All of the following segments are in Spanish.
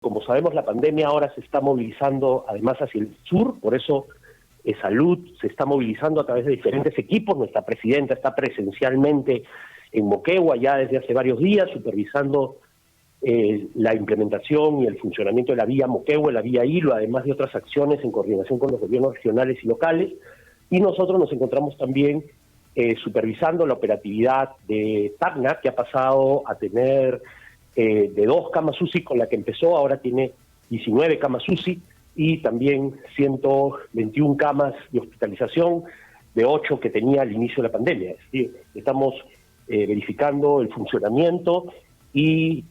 Como sabemos, la pandemia ahora se está movilizando además hacia el sur, por eso Salud se está movilizando a través de diferentes equipos. Nuestra presidenta está presencialmente en Moquegua ya desde hace varios días, supervisando la implementación y el funcionamiento de la vía Moquegua, la vía Hilo, además de otras acciones en coordinación con los gobiernos regionales y locales. Y nosotros nos encontramos también supervisando la operatividad de Tacna, que ha pasado a tener de 2 camas UCI con la que empezó, ahora tiene 19 camas UCI y también 121 camas de hospitalización de 8 que tenía al inicio de la pandemia. Es decir, estamos verificando el funcionamiento y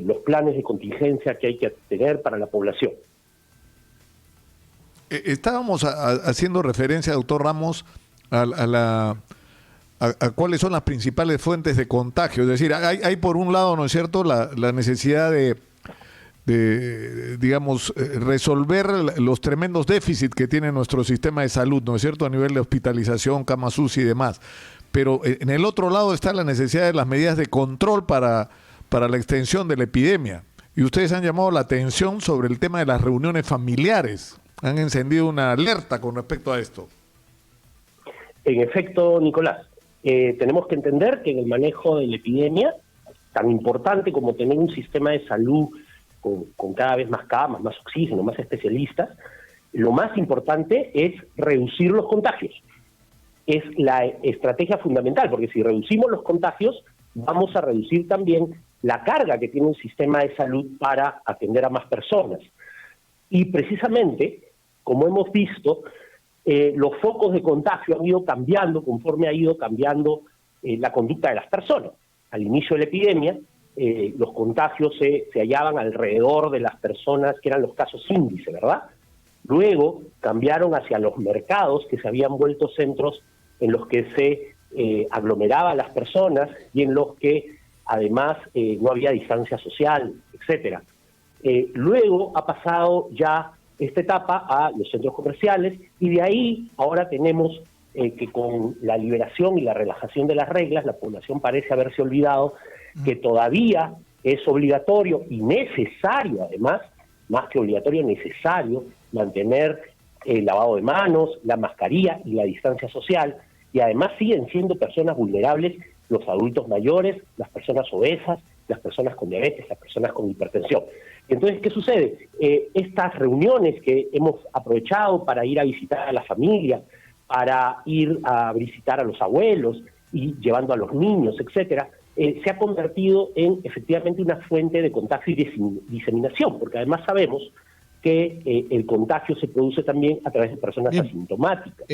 los planes de contingencia que hay que tener para la población. Estábamos haciendo referencia, doctor Ramos, a cuáles son las principales fuentes de contagio. Es decir, hay por un lado, ¿no es cierto?, la necesidad de digamos, resolver los tremendos déficits que tiene nuestro sistema de salud, ¿no es cierto?, a nivel de hospitalización, camas UCI y demás. Pero en el otro lado está la necesidad de las medidas de control para la extensión de la epidemia. Y ustedes han llamado la atención sobre el tema de las reuniones familiares. Han encendido una alerta con respecto a esto. En efecto, Nicolás, tenemos que entender que en el manejo de la epidemia, tan importante como tener un sistema de salud con cada vez más camas, más oxígeno, más especialistas, lo más importante es reducir los contagios. Es la estrategia fundamental, porque si reducimos los contagios, vamos a reducir también la carga que tiene un sistema de salud para atender a más personas. Y precisamente, como hemos visto, los focos de contagio han ido cambiando conforme ha ido cambiando la conducta de las personas. Al inicio de la epidemia, los contagios se hallaban alrededor de las personas que eran los casos índice, ¿verdad? Luego cambiaron hacia los mercados, que se habían vuelto centros en los que se aglomeraban las personas y en los que además no había distancia social, etcétera. Luego ha pasado ya esta etapa a los centros comerciales y de ahí ahora tenemos que con la liberación y la relajación de las reglas, la población parece haberse olvidado que todavía es obligatorio y necesario, además, más que obligatorio, necesario mantener el lavado de manos, la mascarilla y la distancia social, y además siguen siendo personas vulnerables los adultos mayores, las personas obesas, las personas con diabetes, las personas con hipertensión. Entonces, ¿qué sucede? Estas reuniones que hemos aprovechado para ir a visitar a la familia, para ir a visitar a los abuelos y llevando a los niños, etcétera, se ha convertido en efectivamente una fuente de contagio y diseminación, porque además sabemos que el contagio se produce también a través de personas asintomáticas.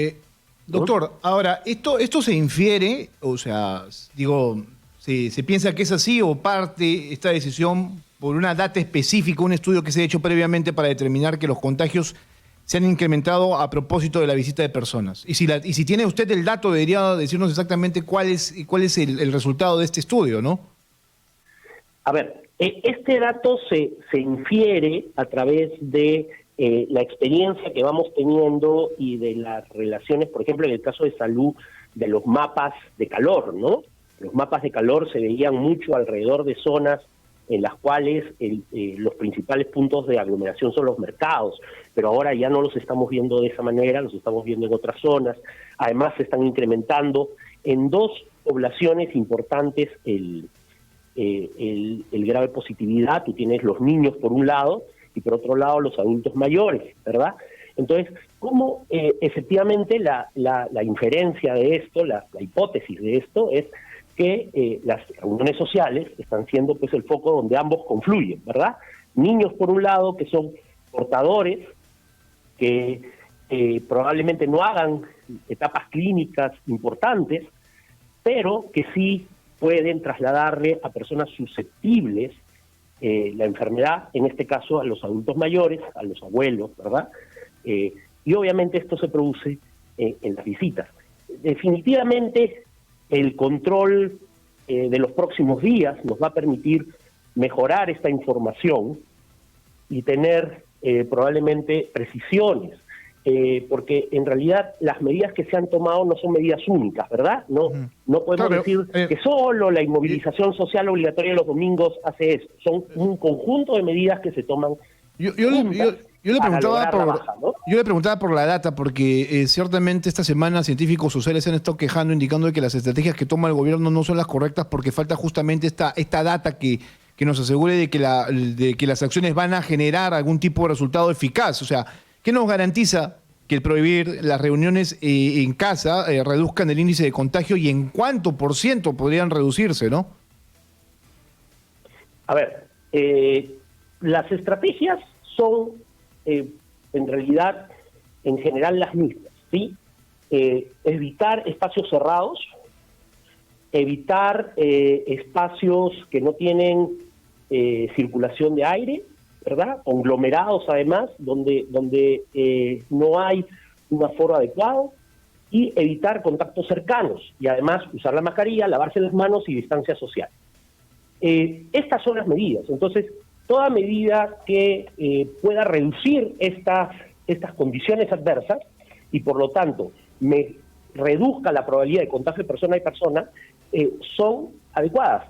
Doctor, ahora, ¿esto se infiere? O sea, digo, ¿se piensa que es así o parte esta decisión por una data específica, un estudio que se ha hecho previamente para determinar que los contagios se han incrementado a propósito de la visita de personas? Y si tiene usted el dato, debería decirnos exactamente cuál es el resultado de este estudio, ¿no? A ver, este dato se infiere a través de la experiencia que vamos teniendo y de las relaciones, por ejemplo, en el caso de salud, de los mapas de calor, ¿no? Los mapas de calor se veían mucho alrededor de zonas en las cuales los principales puntos de aglomeración son los mercados, pero ahora ya no los estamos viendo de esa manera, los estamos viendo en otras zonas. Además se están incrementando en 2 poblaciones importantes el grado de positividad. Tú tienes los niños por un lado y por otro lado los adultos mayores, ¿verdad? Entonces, ¿cómo efectivamente la inferencia de esto, la hipótesis de esto es que las reuniones sociales están siendo pues el foco donde ambos confluyen, ¿verdad? Niños por un lado que son portadores, que probablemente no hagan etapas clínicas importantes, pero que sí pueden trasladarle a personas susceptibles la enfermedad, en este caso a los adultos mayores, a los abuelos, ¿verdad? Y obviamente esto se produce en las visitas. Definitivamente el control de los próximos días nos va a permitir mejorar esta información y tener probablemente precisiones porque en realidad las medidas que se han tomado no son medidas únicas, ¿verdad? No podemos decir que solo la inmovilización social obligatoria de los domingos hace eso. Son un conjunto de medidas que se toman. Yo le preguntaba por la data, porque ciertamente esta semana científicos sociales se han estado quejando, indicando de que las estrategias que toma el gobierno no son las correctas porque falta justamente esta data que nos asegure de que las acciones van a generar algún tipo de resultado eficaz. O sea, ¿qué nos garantiza que el prohibir las reuniones en casa reduzcan el índice de contagio y en cuánto por ciento podrían reducirse, no? A ver, las estrategias son en realidad en general las mismas, ¿sí? Evitar espacios cerrados, evitar espacios que no tienen circulación de aire, ¿verdad? Conglomerados además, donde no hay un aforo adecuado, y evitar contactos cercanos, y además usar la mascarilla, lavarse las manos y distancia social. Estas son las medidas. Entonces, toda medida que pueda reducir estas condiciones adversas y por lo tanto me reduzca la probabilidad de contagio de persona y persona, son adecuadas.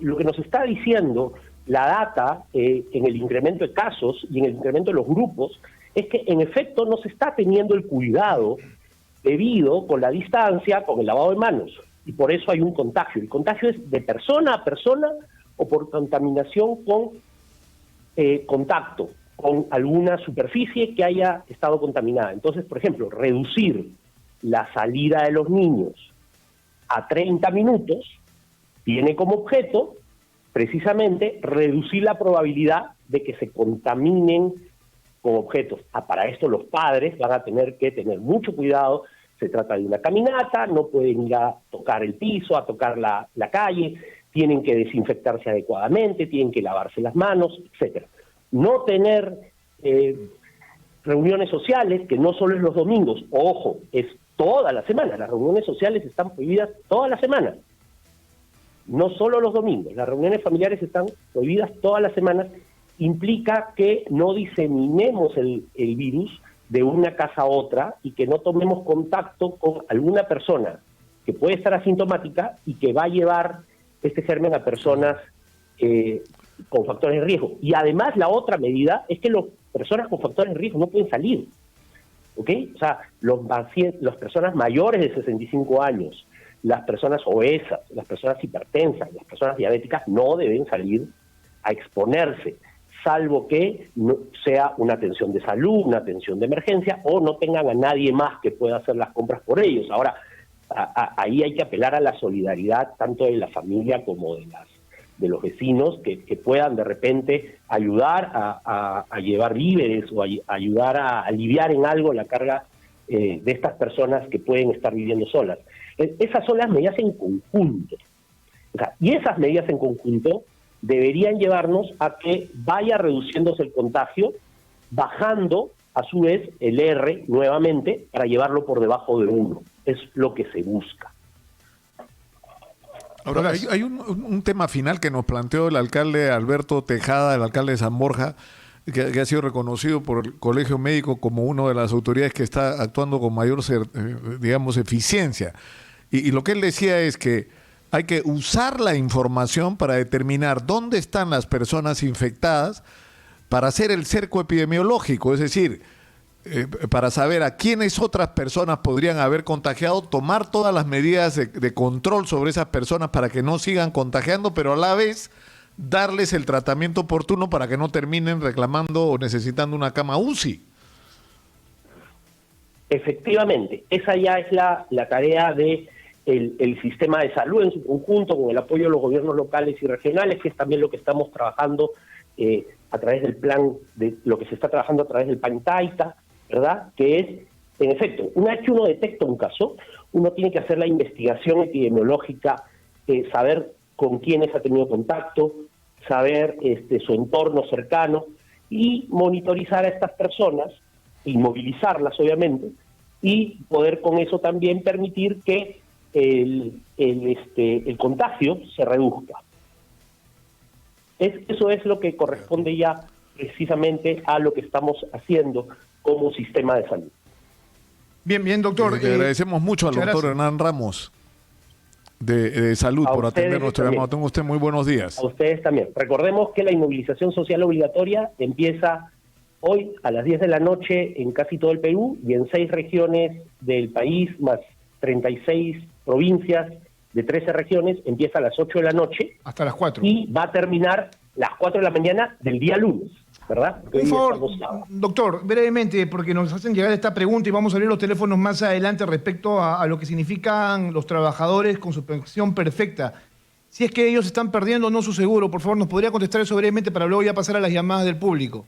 Lo que nos está diciendo la data en el incremento de casos y en el incremento de los grupos es que en efecto no se está teniendo el cuidado debido con la distancia, con el lavado de manos, y por eso hay un contagio. El contagio es de persona a persona o por contaminación con contacto con alguna superficie que haya estado contaminada. Entonces, por ejemplo, reducir la salida de los niños a 30 minutos tiene como objeto precisamente reducir la probabilidad de que se contaminen con objetos. Para esto los padres van a tener que tener mucho cuidado. Se trata de una caminata, no pueden ir a tocar el piso, a tocar la calle, tienen que desinfectarse adecuadamente, tienen que lavarse las manos, etcétera. No tener reuniones sociales, que no solo es los domingos, ojo, es toda la semana. Las reuniones sociales están prohibidas toda la semana, no solo los domingos. Las reuniones familiares están prohibidas todas las semanas. Implica que no diseminemos el virus de una casa a otra y que no tomemos contacto con alguna persona que puede estar asintomática y que va a llevar este germen a personas con factores de riesgo. Y además la otra medida es que las personas con factores de riesgo no pueden salir, ¿ok? O sea, las personas mayores de 65 años, las personas obesas, las personas hipertensas, las personas diabéticas no deben salir a exponerse, salvo que no sea una atención de salud, una atención de emergencia, o no tengan a nadie más que pueda hacer las compras por ellos. Ahora, ahí hay que apelar a la solidaridad tanto de la familia como de los vecinos que puedan de repente ayudar a llevar víveres o ayudar a aliviar en algo la carga de estas personas que pueden estar viviendo solas. Esas son las medidas en conjunto. O sea, y esas medidas en conjunto deberían llevarnos a que vaya reduciéndose el contagio, bajando a su vez el R nuevamente para llevarlo por debajo de 1. Es lo que se busca. Ahora, hay un tema final que nos planteó el alcalde Alberto Tejada, el alcalde de San Borja, que ha sido reconocido por el Colegio Médico como una de las autoridades que está actuando con mayor, digamos, eficiencia. Y lo que él decía es que hay que usar la información para determinar dónde están las personas infectadas para hacer el cerco epidemiológico, es decir, para saber a quiénes otras personas podrían haber contagiado, tomar todas las medidas de control sobre esas personas para que no sigan contagiando, pero a la vez darles el tratamiento oportuno para que no terminen reclamando o necesitando una cama UCI. Efectivamente, esa ya es la tarea de el sistema de salud en su conjunto, con el apoyo de los gobiernos locales y regionales, que es también lo que estamos trabajando a través del plan, de lo que se está trabajando a través del plan Taita, ¿verdad? Que es, en efecto, una vez que uno detecta un caso, uno tiene que hacer la investigación epidemiológica, saber con quiénes ha tenido contacto, saber su entorno cercano y monitorizar a estas personas, y movilizarlas obviamente, y poder con eso también permitir que el contagio se reduzca. Eso es lo que corresponde ya precisamente a lo que estamos haciendo como sistema de salud. Bien, bien, doctor. Le agradecemos mucho al muchas doctor gracias. Hernán Ramos de Salud A por atender ustedes nuestro también. llamado. Tenga usted muy buenos días. A ustedes también. Recordemos que la inmovilización social obligatoria empieza hoy a las 10 de la noche en casi todo el Perú y en 6 regiones del país, más 36 provincias de 13 regiones, empieza a las 8 de la noche Hasta las 4. y va a terminar las 4 de la mañana del día lunes, ¿verdad? Porque Por hoy favor, estamos sábado. doctor, brevemente, porque nos hacen llegar esta pregunta y vamos a abrir los teléfonos más adelante respecto a lo que significan los trabajadores con suspensión perfecta. Si es que ellos están perdiendo o no su seguro, por favor, ¿nos podría contestar eso brevemente para luego ya pasar a las llamadas del público?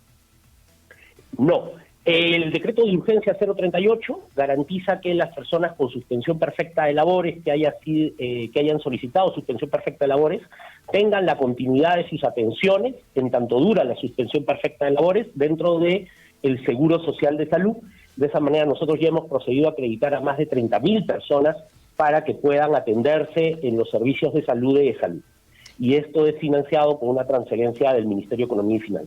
No. El decreto de urgencia 038 garantiza que las personas con suspensión perfecta de labores que hayan solicitado suspensión perfecta de labores tengan la continuidad de sus atenciones, en tanto dura la suspensión perfecta de labores, dentro de el Seguro Social de Salud. De esa manera nosotros ya hemos procedido a acreditar a más de 30.000 personas para que puedan atenderse en los servicios de salud y de salud. Y esto es financiado con una transferencia del Ministerio de Economía y Finanzas.